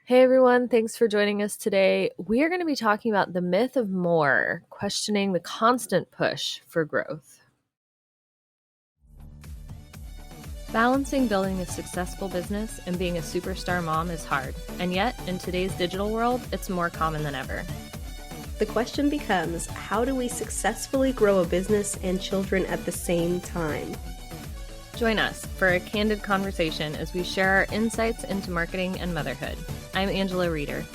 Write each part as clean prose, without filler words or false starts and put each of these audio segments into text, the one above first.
Hey everyone, thanks for joining us today. We are going to be talking about the myth of more, questioning the constant push for growth. Balancing building a successful business and being a superstar mom is hard, and yet, in today's digital world, it's more common than ever. The question becomes, how do we successfully grow a business and children at the same time? Join us for a candid conversation as we share our insights into marketing and motherhood. I'm Angela Reeder.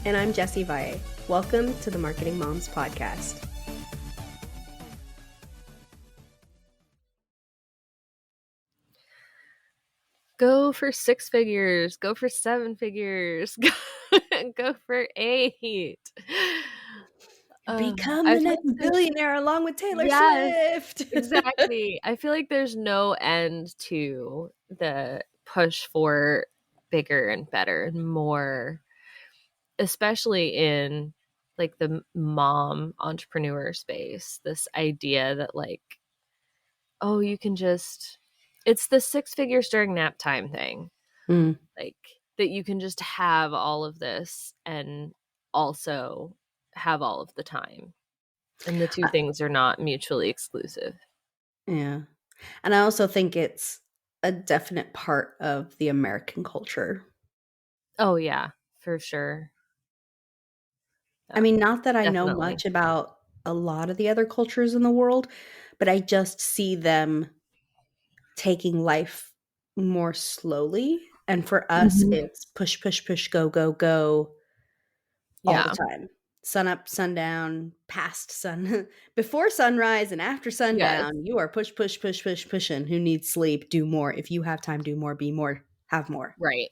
And I'm Jessie Valle. Welcome to the Marketing Moms Podcast. Go for 6 figures, go for 7 figures, go for 8. Become I the feel next like billionaire along with Taylor yes, Swift. exactly. I feel like there's no end to the push for bigger and better and more, especially in like the mom entrepreneur space. This idea that oh, you can just, it's the 6 figures during nap time thing. Mm. Like that you can just have all of this and also have all of the time. And the two things are not mutually exclusive. Yeah. And I also think it's a definite part of the American culture. Oh yeah, for sure. I mean, not that I know Definitely. much about a lot of the other cultures in the world, but I just see them taking life more slowly. And for us, Mhm. it's push, push, push, go, go, go all the Yeah. time. Sun up, sundown, past sun, before sunrise and after Yes. sundown. You are push, push, push, push, pushing. Who needs sleep? Do more. If you have time, do more, be more, have more. Right.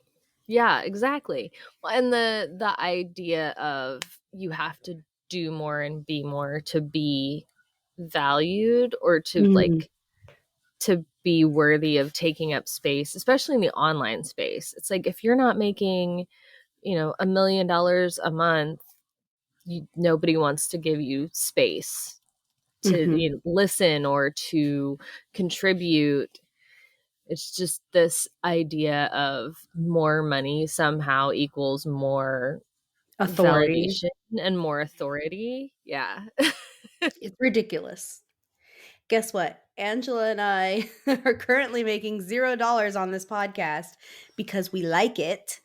Yeah, exactly. Well, and the idea of you have to do more and be more to be valued or to Mm, to be worthy of taking up space, especially in the online space. It's like if you're not making, $1 million a month, nobody wants to give you space to mhm. listen or to contribute. It's just this idea of more money somehow equals more Authority. validation and more authority. Yeah. It's ridiculous. Guess what? Angela and I are currently making $0 on this podcast because we like it.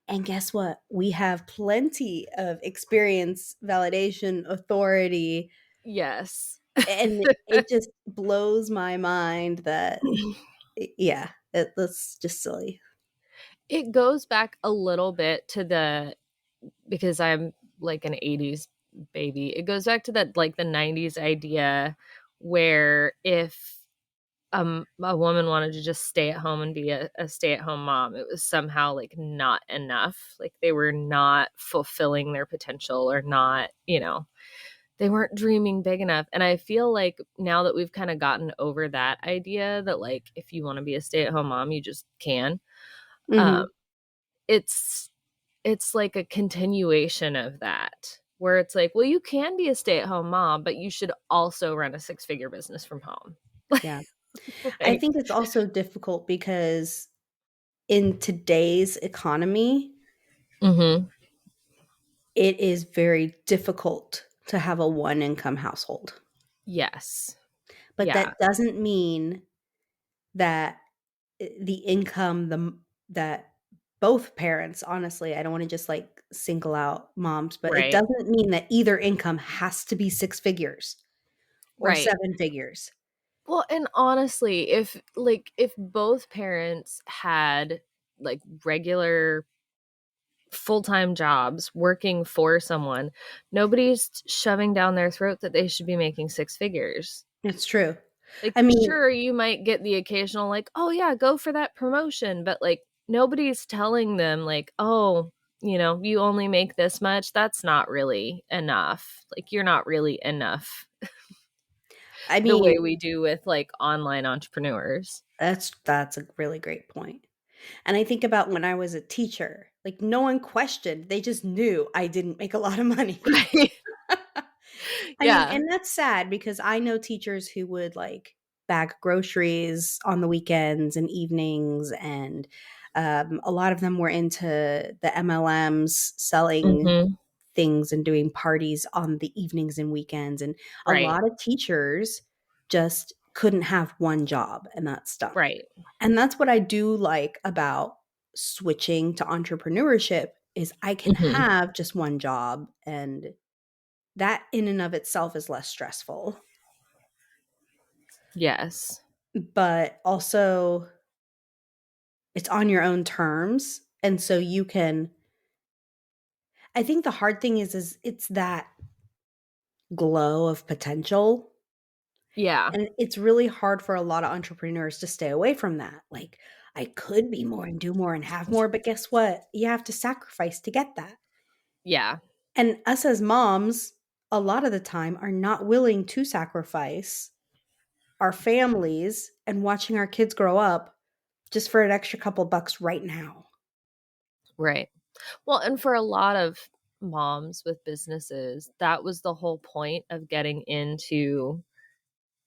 And guess what? We have plenty of experience, validation, authority. Yes. And it just blows my mind that, yeah, that's just silly. It goes back a little bit to because I'm like an 80s baby. It goes back to that like the 90s idea where if a woman wanted to just stay at home and be a stay-at-home mom, it was somehow like not enough. Like they were not fulfilling their potential or not, they weren't dreaming big enough. And I feel like now that we've kind of gotten over that idea that like if you want to be a stay-at-home mom, you just can. Um, Mhm. it's like a continuation of that where it's like, well, you can be a stay-at-home mom, but you should also run a 6-figure business from home. Yeah. I Like, think it's also difficult because in today's economy, mhm. it is very difficult to have a one income household. Yes. But Yeah. that doesn't mean that the income that both parents, honestly, I don't want to just like single out moms, but it Right. doesn't mean that either income has to be 6 figures or Right. 7 figures. Well, and honestly, if both parents had like regular full-time jobs working for someone, nobody's shoving down their throat that they should be making 6 figures. It's true. Like, I mean, sure, you might get the occasional, like, oh, yeah, go for that promotion. But, like, nobody's telling them, like, oh, you only make this much. That's not really enough. Like, you're not really enough I the way mean, we do with, like, online entrepreneurs. that's a really great point. And I think about when I was a teacher, like no one questioned, they just knew I didn't make a lot of money. Right. I mean, Yeah. and that's sad because I know teachers who would like bag groceries on the weekends and evenings and A lot of them were into the MLMs, selling Mhm. things and doing parties on the evenings and weekends. And a Right. lot of teachers just couldn't have one job and that stuck. Right. And that's what I do like about switching to entrepreneurship is I can Mhm. have just one job, and that in and of itself is less stressful. Yes. But also it's on your own terms, and so you can I think the hard thing is it's that glow of potential, Yeah. and it's really hard for a lot of entrepreneurs to stay away from that. Like, I could be more and do more and have more, but guess what? You have to sacrifice to get that. Yeah. And us as moms, a lot of the time, are not willing to sacrifice our families and watching our kids grow up just for an extra couple bucks right now. Right. Well, and for a lot of moms with businesses, that was the whole point of getting into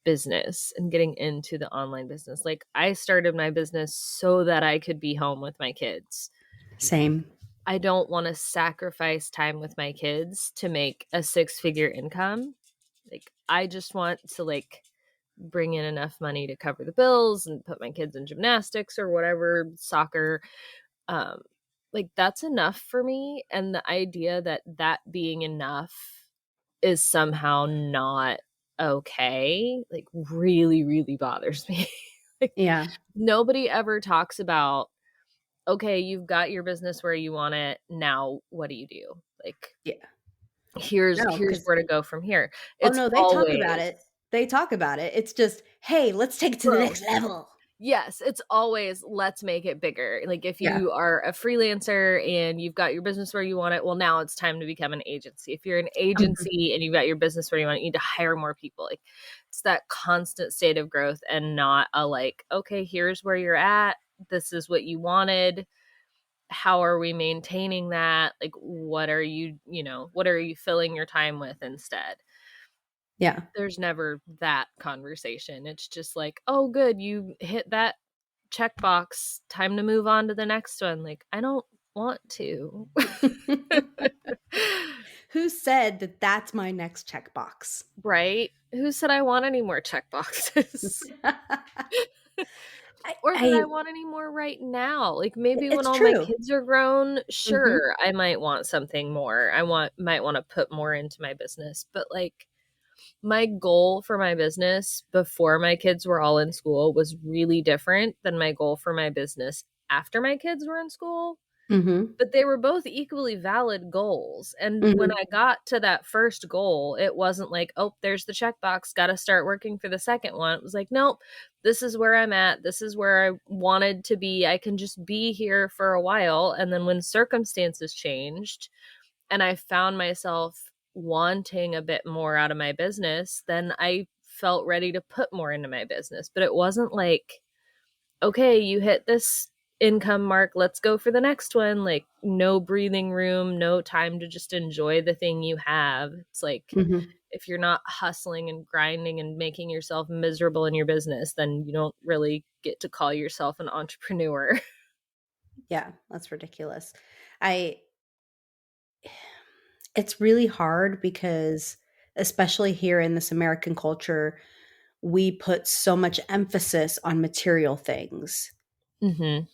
business and getting into the online business. Like, I started my business so that I could be home with my kids. Same. I don't want to sacrifice time with my kids to make a six-figure income. Like, I just want to like bring in enough money to cover the bills and put my kids in gymnastics or whatever, soccer. Um like, that's enough for me, and the idea that that being enough is somehow not okay, like, really, really bothers me. Like, Yeah. nobody ever talks about, okay, you've got your business where you want it. Now, what do you do? Like, Yeah. No, here's because where to go from here. oh It's no, they talk about always, it. They talk about it. It's just, hey, let's take it to the growth. next level. Yes, it's always let's make it bigger. Like, if Yeah. you are a freelancer and you've got your business where you want it, well, now it's time to become an agency. If you're an Mhm. agency and you've got your business where you want it, you need to hire more people. Like, it's that constant state of growth and not a like, okay, here's where you're at. This is what you wanted. How are we maintaining that? Like, what are you, what are you filling your time with instead? Yeah. There's never that conversation. It's just like, oh, good, you hit that checkbox. Time to move on to the next one. Like, I don't want to. Who said that that's my next checkbox? Right? Who said I want any more checkboxes? Or that I I want any more right now. Like, maybe when it's all my true. kids are grown, Mhm. sure, I might want something more. Might want to put more into my business. But like, my goal for my business before my kids were all in school was really different than my goal for my business after my kids were in school. Mhm. But they were both equally valid goals. And when Mhm. I got to that first goal, it wasn't like, oh, there's the checkbox, got to start working for the second one. It was like, nope, this is where I'm at. This is where I wanted to be. I can just be here for a while. And then when circumstances changed and I found myself wanting a bit more out of my business, then I felt ready to put more into my business. But it wasn't like, okay, you hit this income mark, let's go for the next one. Like, no breathing room, no time to just enjoy the thing you have. It's like, Mhm. if you're not hustling and grinding and making yourself miserable in your business, then you don't really get to call yourself an entrepreneur. Yeah, that's ridiculous. I It's really hard because especially here in this American culture, we put so much emphasis on material things. Mhm.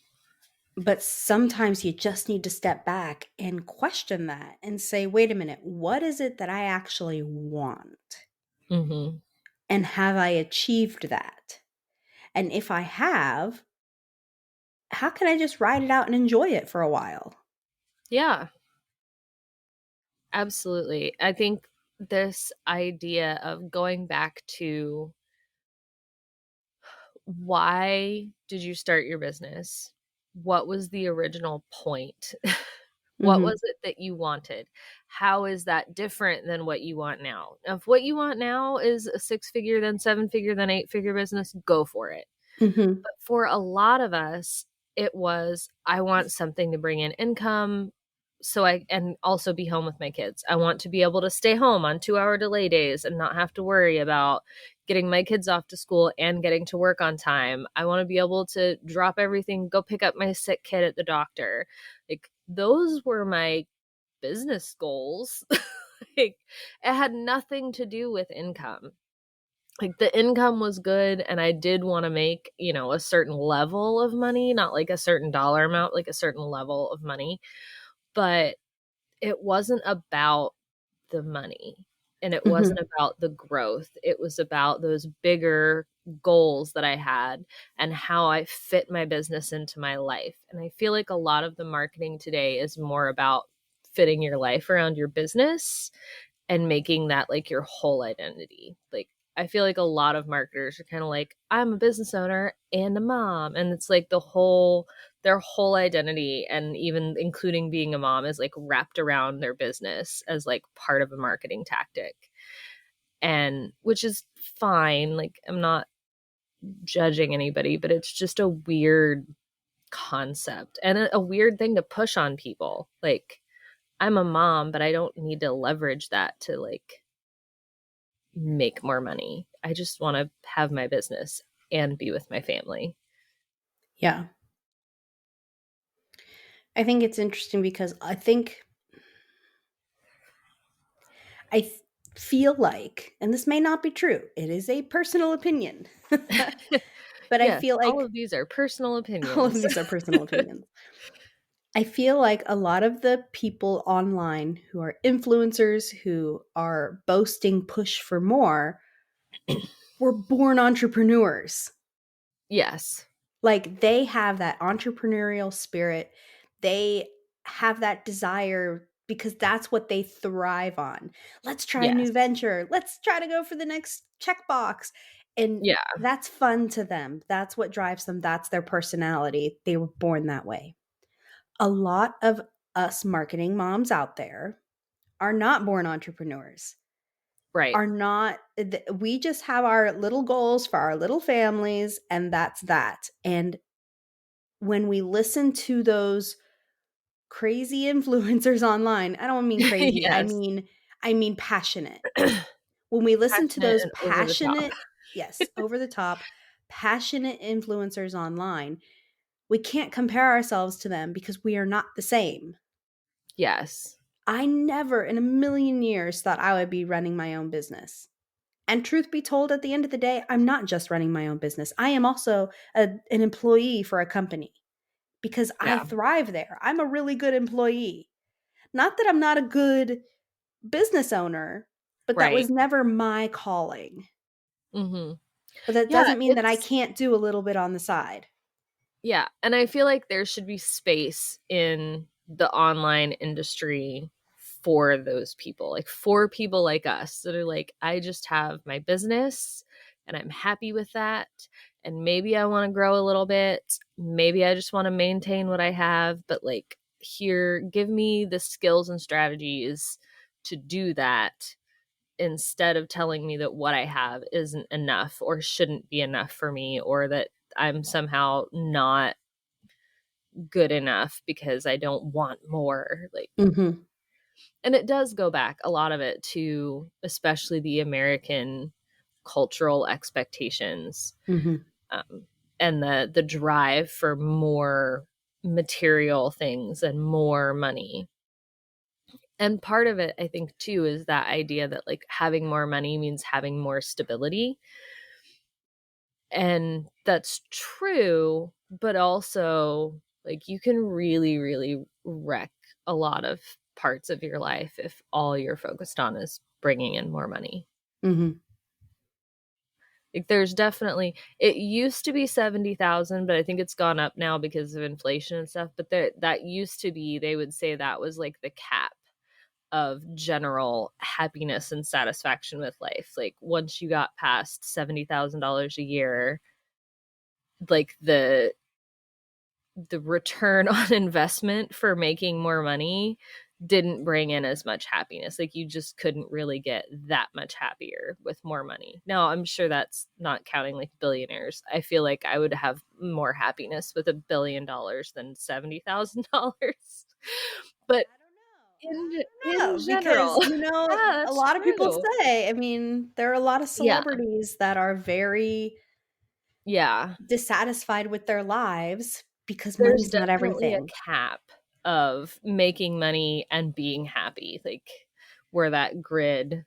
But sometimes you just need to step back and question that and say, wait a minute, what is it that I actually want? Mhm. And have I achieved that? And if I have, how can I just ride it out and enjoy it for a while? Yeah, absolutely. I think this idea of going back to, why did you start your business? What was the original point? What Mhm. was it that you wanted? How is that different than what you want now? If what you want now is a six figure, then seven figure, then eight figure business, go for it. Mhm. But for a lot of us, it was, I want something to bring in income. so I and also be home with my kids. I want to be able to stay home on 2-hour delay days and not have to worry about getting my kids off to school and getting to work on time. I want to be able to drop everything, go pick up my sick kid at the doctor. Like those were my business goals. Like it had nothing to do with income. Like the income was good and I did want to make, a certain level of money, not like a certain dollar amount, like a certain level of money, but it wasn't about the money and it Mhm. wasn't about the growth. It was about those bigger goals that I had and how I fit my business into my life. And I feel like a lot of the marketing today is more about fitting your life around your business and making that like your whole identity. Like I feel like a lot of marketers are kind of like, I'm a business owner and a mom. And it's like their whole identity and even including being a mom is like wrapped around their business as like part of a marketing tactic. And which is fine. Like I'm not judging anybody, but it's just a weird concept and a weird thing to push on people. Like I'm a mom, but I don't need to leverage that to like make more money. I just want to have my business and be with my family. Yeah. I think it's interesting because I feel like, and this may not be true, it is a personal opinion, but I Yes, feel all like of these are personal all of opinions. these are personal opinions. I feel like a lot of the people online who are influencers, who are boasting push for more, were born entrepreneurs. Yes. Like they have that entrepreneurial spirit. They have that desire because that's what they thrive on. Let's try a new Yes. venture. Let's try to go for the next checkbox. And Yeah. that's fun to them. That's what drives them. That's their personality. They were born that way. A lot of us marketing moms out there are not born entrepreneurs. Right. Are not we just have our little goals for our little families and that's that. And when we listen to those crazy influencers online, I don't mean crazy, Yes. I mean passionate. When we listen to Passionate those and over the top. passionate, yes, over the top, passionate influencers online, we can't compare ourselves to them because we are not the same. Yes. I never in a million years thought I would be running my own business. And truth be told, at the end of the day, I'm not just running my own business. I am also an employee for a company because I Yeah. thrive there. I'm a really good employee. Not that I'm not a good business owner, but that Right. was never my calling. Hmm. But that Yeah. doesn't mean that I It's can't do a little bit on the side. Yeah, and I feel like there should be space in the online industry for those people, like for people like us that are like, I just have my business and I'm happy with that. And maybe I want to grow a little bit. Maybe I just want to maintain what I have, but like, here, give me the skills and strategies to do that instead of telling me that what I have isn't enough or shouldn't be enough for me or that I'm somehow not good enough because I don't want more. Like, Mhm. and it does go back a lot of it to especially the American cultural expectations, Mhm. um, and the drive for more material things and more money. And part of it, I think, too, is that idea that like having more money means having more stability. And that's true, but also like you can really, really wreck a lot of parts of your life if all you're focused on is bringing in more money. Mhm. Like there's definitely it used to be 70,000, but I think it's gone up now because of inflation and stuff, but that used to be they would say that was like the cap of general happiness and satisfaction with life. Like once you got past $70,000 a year, like the return on investment for making more money didn't bring in as much happiness. Like you just couldn't really get that much happier with more money. Now, I'm sure that's not counting like billionaires. I feel like I would have more happiness with $1 billion than $70,000. But I don't in No, general. because, Yeah, a that's lot of people true. say, I mean, there are a lot of Yeah. celebrities that are very Yeah. dissatisfied with their lives because There's money's not definitely a everything. cap of making money and being happy, like, where that grid,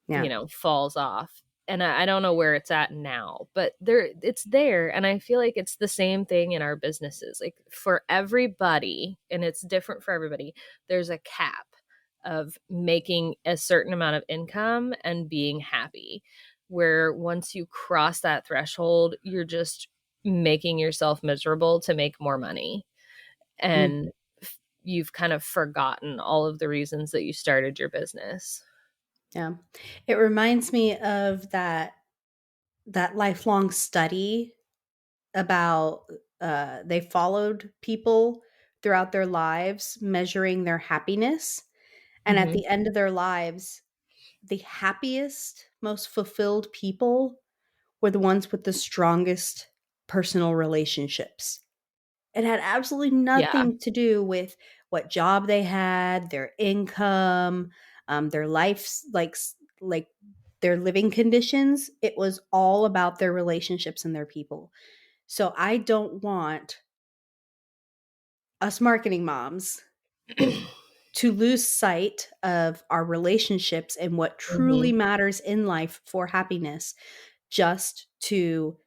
Yeah. falls off. And I don't know where it's at now, but it's there. And I feel like it's the same thing in our businesses. Like, for everybody, and it's different for everybody, there's a cap of making a certain amount of income and being happy. Where once you cross that threshold, you're just making yourself miserable to make more money. Mm, And you've kind of forgotten all of the reasons that you started your business. yeah. It reminds me of that lifelong study about they followed people throughout their lives measuring their happiness, and at Hmm. the end of their lives, the happiest, most fulfilled people were the ones with the strongest personal relationships. It had absolutely Yeah. nothing to do with what job they had, their income, their life's like their living conditions. It was all about their relationships and their people. So I don't want us marketing moms to lose sight of our relationships and what truly Hmm. matters in life for happiness just to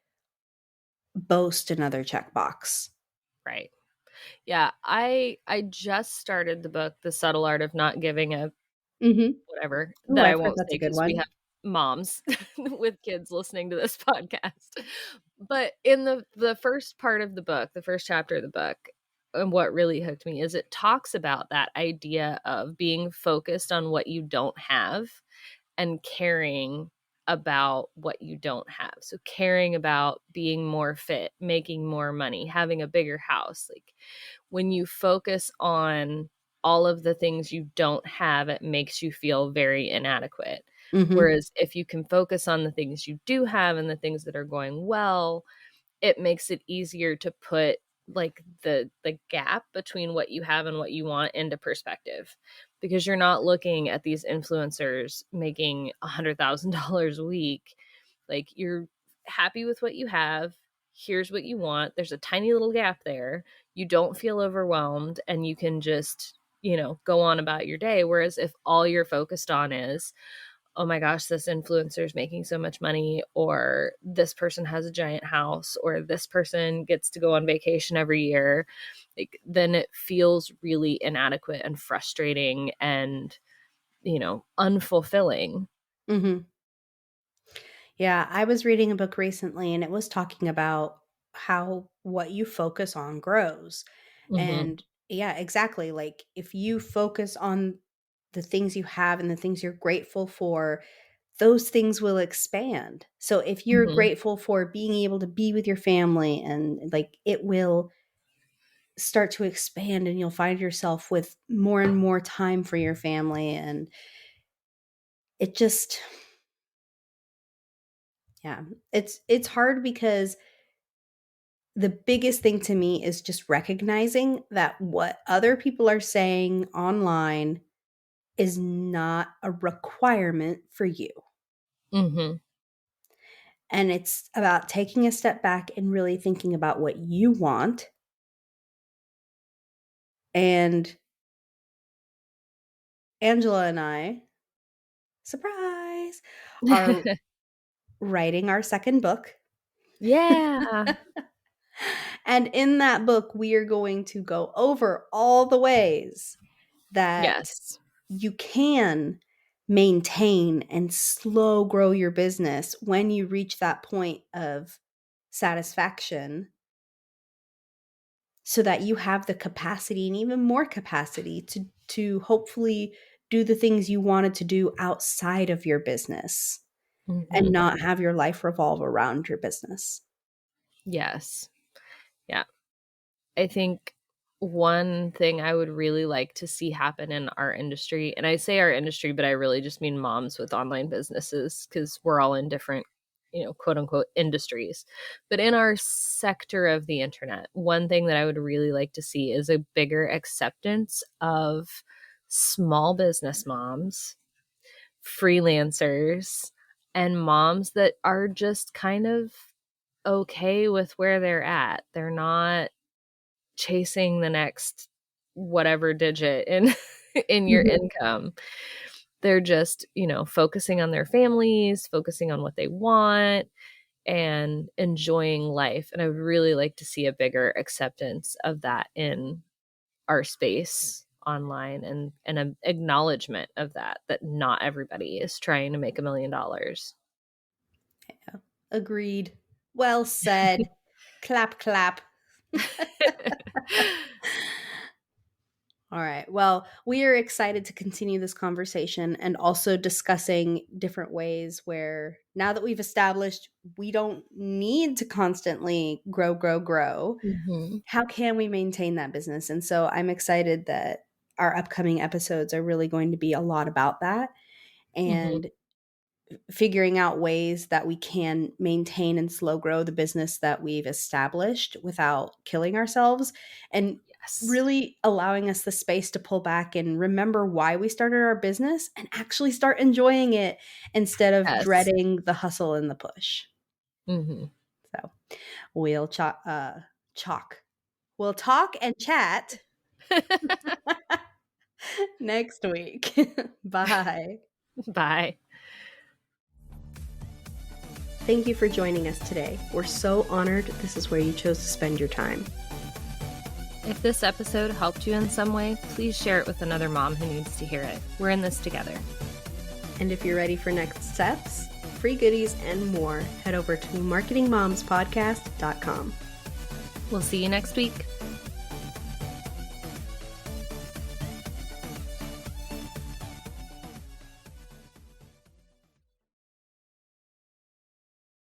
boast another checkbox. Right. Yeah, I just started the book, The Subtle Art of Not Giving a Mhm. whatever, Ooh, that I I've heard won't that's say a good because we one. have moms with kids listening to this podcast. But in the first part of the book, the first chapter of the book, and what really hooked me is it talks about that idea of being focused on what you don't have and caring about what you don't have. So caring about being more fit, making more money, having a bigger house. Like, when you focus on all of the things you don't have, it makes you feel very inadequate. Mhm. Whereas if you can focus on the things you do have and the things that are going well, it makes it easier to put like the gap between what you have and what you want into perspective, because you're not looking at these influencers making $100,000 a week. Like, you're happy with what you have. Here's what you want. There's a tiny little gap there. You don't feel overwhelmed and you can just, go on about your day. Whereas if all you're focused on is, oh my gosh, this influencer is making so much money, or this person has a giant house, or this person gets to go on vacation every year, like, then it feels really inadequate and frustrating and, unfulfilling. Mhm. Yeah, I was reading a book recently and it was talking about how what you focus on grows. Hmm. And yeah, exactly. Like if you focus on the things you have and the things you're grateful for, those things will expand. So if you're Hmm. grateful for being able to be with your family, and like it will start to expand and you'll find yourself with more and more time for your family, and it just, yeah, it's hard because the biggest thing to me is just recognizing that what other people are saying online is not a requirement for you. Hmm. And it's about taking a step back and really thinking about what you want. And Angela and I, surprise, are writing our second book. Yeah. And in that book, we are going to go over all the ways that Yes. you can maintain and slow grow your business when you reach that point of satisfaction, so that you have the capacity and even more capacity to hopefully do the things you wanted to do outside of your business and Hmm. not have your life revolve around your business. Yes. Yeah. I think one thing I would really like to see happen in our industry, and I say our industry, but I really just mean moms with online businesses, because we're all in different, quote unquote industries. But in our sector of the internet, one thing that I would really like to see is a bigger acceptance of small business moms, freelancers, and moms that are just kind of okay with where they're at. They're not chasing the next whatever digit in in your Mhm. income. They're just, focusing on their families, focusing on what they want, and enjoying life. And I would really like to see a bigger acceptance of that in our space online, and an acknowledgement of that not everybody is trying to make $1 million. Agreed. Well said. Clap, clap. All right. Well, we are excited to continue this conversation and also discussing different ways where now that we've established we don't need to constantly grow, grow, grow, Mhm. how can we maintain that business? And so I'm excited that our upcoming episodes are really going to be a lot about that Mhm. and figuring out ways that we can maintain and slow grow the business that we've established without killing ourselves, and Yes. really allowing us the space to pull back and remember why we started our business and actually start enjoying it instead of Yes. dreading the hustle and the push. Mhm. So we'll chalk. We'll talk and chat next week. Bye. Bye. Thank you for joining us today. We're so honored this is where you chose to spend your time. If this episode helped you in some way, please share it with another mom who needs to hear it. We're in this together. And if you're ready for next steps, free goodies, and more, head over to marketingmomspodcast.com. We'll see you next week.